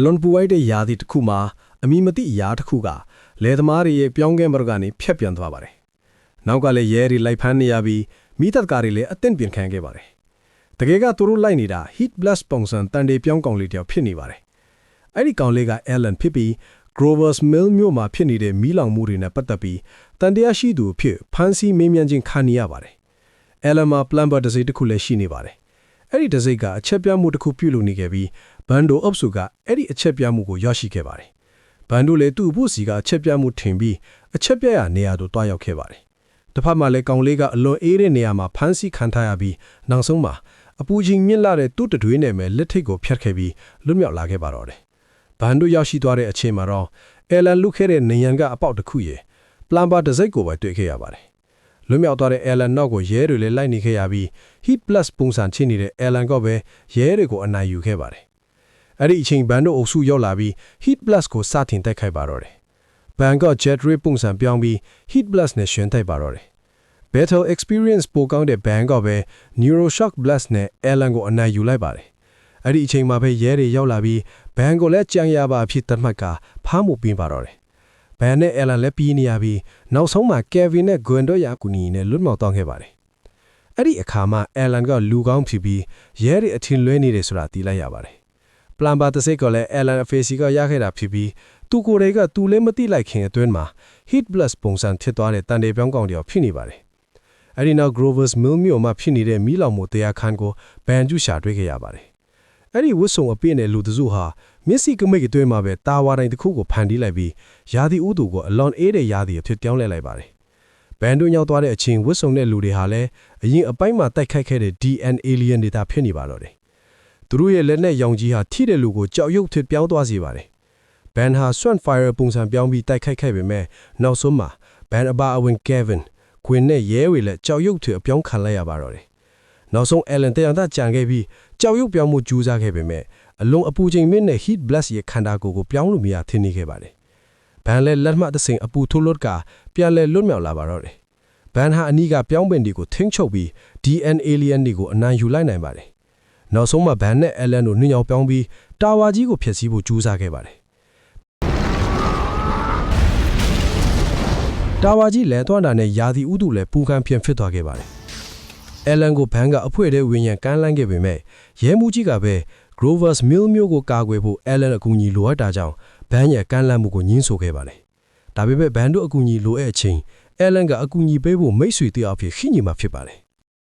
လွန်ပူဝိုက်တဲ့ယာဒီတစ်ခုမှာအမီမတိယာတစ်ခုကလေသမားတွေရဲ့ပြောင်းကဲမရကနေဖြတ်ပြန်သွားပါတယ်။နောက်ကလည်းရဲတွေလိုက်ဖမ်းနေရပြီးမိသက်ကားတွေလည်းအသင့်ပြင်ခံခဲ့ပါတယ်။တကယ်ကသူတို့လိုက်နေတာ heat blast ပုံစံတန်တေပြောင်းကောင်လေးတယောက်ဖြစ်နေပါတယ်။အဲ့ဒီကောင်လေးက Alan ဖြစ်ပြီး Grover's Mill မြို့မှာဖြစ်နေတဲ့မီးလောင်မှုတွေနဲ့ပတ်သက်ပြီးတန်တရားရှိသူအဖြစ်ဖမ်းဆီးမေးမြန်းခြင်းခံနေရပါတယ်။ Alan မှာ plumber တစ်စိတ်တစ်ခုလည်းရှိနေပါတယ်။အဲ့ဒီတစ်စိတ်ကအချက်ပြမှုတစ်ခုပြုလုပ်နေခဲ့ပြီးဘန်ဒိုအုပ်စုကအဲ့ဒီအချက်ပြမှုကိုရရှိခဲ့ပါတယ်။ဘန်ဒိုလည်းသူ့အဖို့စီကအချက်ပြမှုထင်ပြီးအချက်ပြရနေရာသို့တွားရောက်ခဲ့ပါတယ်။တစ်ဖက်မှာလည်းကောင်လေးကအလွန်အေးတဲ့နေရာမှာဖမ်းဆီးခံထားရပြီးနောက်ဆုံးမှာအပူချိန်မြင့်လာတဲ့သူ့တတွေးနဲ့ပဲလက်ထိတ်ကိုဖျက်ခဲ့ပြီးလွတ်မြောက်လာခဲ့ပါတော့တယ်။ဘန်ဒိုရောက်ရှိသွားတဲ့အချိန်မှာတော့Alan လုခဲ့တဲ့နေရန်ကအပေါက်တစ်ခုရဲ့ပလမ်ဘာတစ်စိတ်ကိုပဲတွေ့ခဲ့ရပါတယ်။လွတ်မြောက်သွားတဲ့ Alan နောက်ကိုရဲတွေလည်းလိုက်နေခဲ့ရပြီး heat blast ပုံစံချင်းနေတဲ့ Alan ကပဲရဲတွေကိုအနိုင်ယူခဲ့ပါတယ်။အဲ့ဒီအချိန်ဘန်ဒိုအုပ်စုရောက်လာပြီး heat blast ကိုစတင်တိုက်ခိုက်ပါတော့တယ်။ဘန်က jet ray ပုံစံပြောင်းပြီး heat blast နဲ့ရှင်တိုက်ပါတော့တယ်။ battle experience ပိုကောင်းတဲ့ဘန်ကပဲ neuroshock blast နဲ့ Alan ကိုအနိုင်ယူလိုက်ပါတယ်။အဲ့ဒီအချိန်မှာပဲရဲတွေရောက်လာပြီးဘန်ကိုလည်းကြံရပါအဖြစ်သတ်မှတ်ကဖမ်းမှုပေးပါတော့တယ်။ဘန်နဲ့ Alan လည်းပြီးနေရပြီးနောက်ဆုံးမှာ Kevin နဲ့ Gwen တို့ရာကူနီနဲ့လွတ်မြောက်သွားခဲ့ပါတယ်။အဲ့ဒီအခါမှာ Alan ကလူကောင်းဖြစ်ပြီးရဲတွေအထင်လွဲနေတယ်ဆိုတာသိလိုက်ရပါတယ်။ plumber တစ်စိတ်ကလည်း Alan အဖေစီကရခဲ့တာဖြစ်ပြီးသူကိုယ်တိုင်ကသူလည်းမသိလိုက်ခင်အတွင်းမှာ heat blast ပုံစံဖြစ်သွားတဲ့တန်တေပြောင်းကောင်တယောက်ဖြစ်နေပါတယ်။အဲ့ဒီနောက် Grover's Mill မြို့မှာဖြစ်နေတဲ့မီးလောင်မှုတရားခန်းကိုဘန်ကျူရှာတွေ့ခဲ့ရပါတယ်။အဲ့ဒီဝတ်စုံအပြည့်နဲ့လူတစုဟာမျက်စိကမိတ်အတွင်းမှာပဲတာဝါတိုင်းတစ်ခုကိုဖန်တီးလိုက်ပြီးယာဒီဥသူကိုအလွန်အေးတဲ့ယာဒီအဖြစ်ပြောင်းလဲလိုက်ပါတယ်။ဘန်တို့ရောက်သွားတဲ့အချိန်ဝတ်စုံတဲ့လူတွေဟာလည်းအရင်အပိုင်းမှာတိုက်ခိုက်ခဲ့တဲ့ DN alien တွေတာဖြစ်နေပါတော့တယ်။သူတို့ရဲ့လက်နဲ့ရောင်ကြီးဟာထိတဲ့လူကိုကြောက်ရွံ့ဖြစ်ပြောင်းသွားစေပါတယ်။ဘန်ဟာ Swanfire ပုံစံပြောင်းပြီးတိုက်ခိုက်ခဲ့ပေမဲ့နောက်ဆုံးမှာဘန်အပါအဝင် Kevin, Gwen နဲ့ရဲဝေလည်းကြောက်ရွံ့ဖြစ်အပြောင်းခံလိုက်ရပါတော့တယ်။နောက်ဆုံး Alan တရားသာကြံခဲ့ပြီးကြောက်ရွံ့ပြောင်းမှုကြိုးစားခဲ့ပေမဲ့အလုံးအပူချိန်မြင့်တဲ့ heat blast ရဲ့ခန္ဓာကိုယ်ကိုပြောင်းလို့မရထင်နေခဲ့ပါတယ်။ဘန်လည်းလက်မှတ်တစ်စိမ်အပူထိုးလွတ်ကပြန်လဲလွတ်မြောက်လာပါတော့တယ်။ဘန်ဟာအနီးကပြောင်းပင်တွေကိုထိန်းချုပ်ပြီး DN alien တွေကိုအနိုင်ယူလိုက်နိုင်ပါတယ်။နောက်ဆုံးမှာဘန်နဲ့ Alan တို့နှင်းရောင်ပြောင်းပြီးတာဝါကြီးကိုဖျက်ဆီးဖို့ကြိုးစားခဲ့ပါတယ်။တာဝါကြီးလဲသွားတာနဲ့ယာဒီဥတုလည်းပူခံပြန်ဖြစ်သွားခဲ့ပါတယ်။ Alan ကိုဘန်ကအဖွဲတဲ့ဝင်းရံကမ်းလှမ်းခဲ့ပေမဲ့ရဲမှုကြီးကပဲGrover's Mill မျိုးကိုကာကွယ်ဖို့ Alan အကူအညီလိုအပ်တာကြောင့်ဘန်ရဲ့ကမ်းလှမ်းမှုကိုညှင်းဆိုခဲ့ပါတယ်။ဒါပေမဲ့ဘန်တို့အကူအညီလိုတဲ့အချိန် Alan ကအကူအညီပေးဖို့မိတ်ဆွေတယောက်ဖြစ်ရှိနေမှာဖြစ်ပါတယ်